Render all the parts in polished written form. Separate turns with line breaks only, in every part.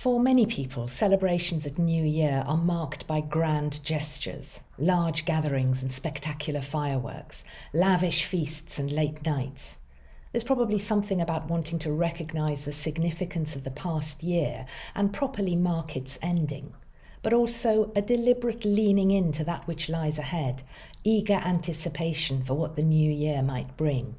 For many people, celebrations at New Year are marked by grand gestures, large gatherings and spectacular fireworks, lavish feasts and late nights. There's probably something about wanting to recognise the significance of the past year and properly mark its ending, but also a deliberate leaning into that which lies ahead, eager anticipation for what the new year might bring.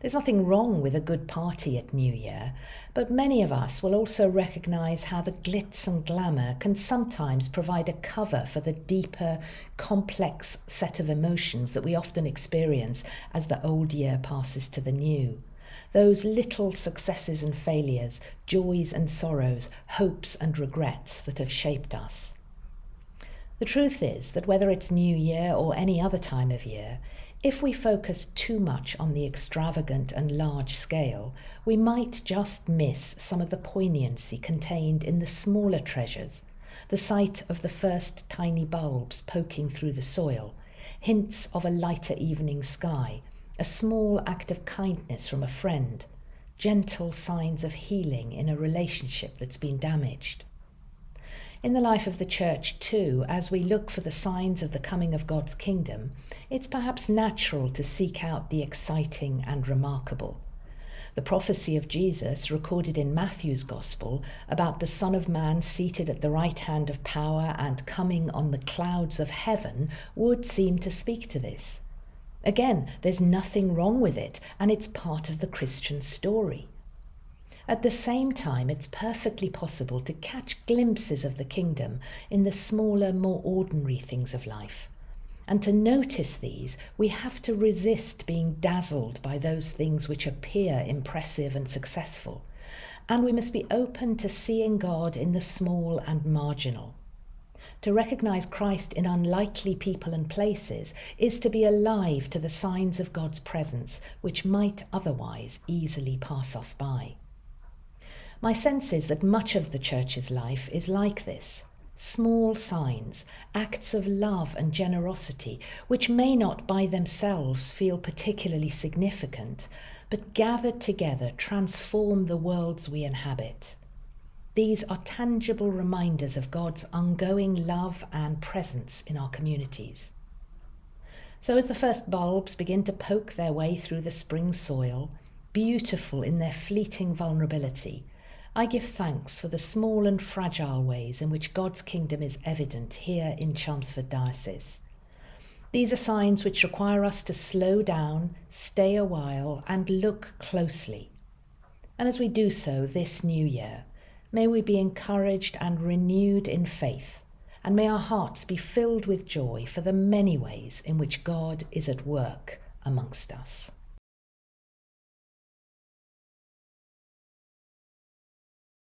There's nothing wrong with a good party at New Year, but many of us will also recognise how the glitz and glamour can sometimes provide a cover for the deeper, complex set of emotions that we often experience as the old year passes to the new. Those little successes and failures, joys and sorrows, hopes and regrets that have shaped us. The truth is that whether it's New Year or any other time of year, if we focus too much on the extravagant and large scale, we might just miss some of the poignancy contained in the smaller treasures, the sight of the first tiny bulbs poking through the soil, hints of a lighter evening sky, a small act of kindness from a friend, gentle signs of healing in a relationship that's been damaged. In the life of the Church too, as we look for the signs of the coming of God's kingdom, it's perhaps natural to seek out the exciting and remarkable. The prophecy of Jesus, recorded in Matthew's Gospel, about the Son of Man seated at the right hand of power and coming on the clouds of heaven, would seem to speak to this. Again, there's nothing wrong with it, and it's part of the Christian story. At the same time, it's perfectly possible to catch glimpses of the kingdom in the smaller, more ordinary things of life. And to notice these, we have to resist being dazzled by those things which appear impressive and successful. And we must be open to seeing God in the small and marginal. To recognise Christ in unlikely people and places is to be alive to the signs of God's presence, which might otherwise easily pass us by. My sense is that much of the Church's life is like this. Small signs, acts of love and generosity, which may not by themselves feel particularly significant, but gathered together transform the worlds we inhabit. These are tangible reminders of God's ongoing love and presence in our communities. So as the first bulbs begin to poke their way through the spring soil, beautiful in their fleeting vulnerability, I give thanks for the small and fragile ways in which God's kingdom is evident here in Chelmsford Diocese. These are signs which require us to slow down, stay a while, and look closely. And as we do so this new year, may we be encouraged and renewed in faith, and may our hearts be filled with joy for the many ways in which God is at work amongst us.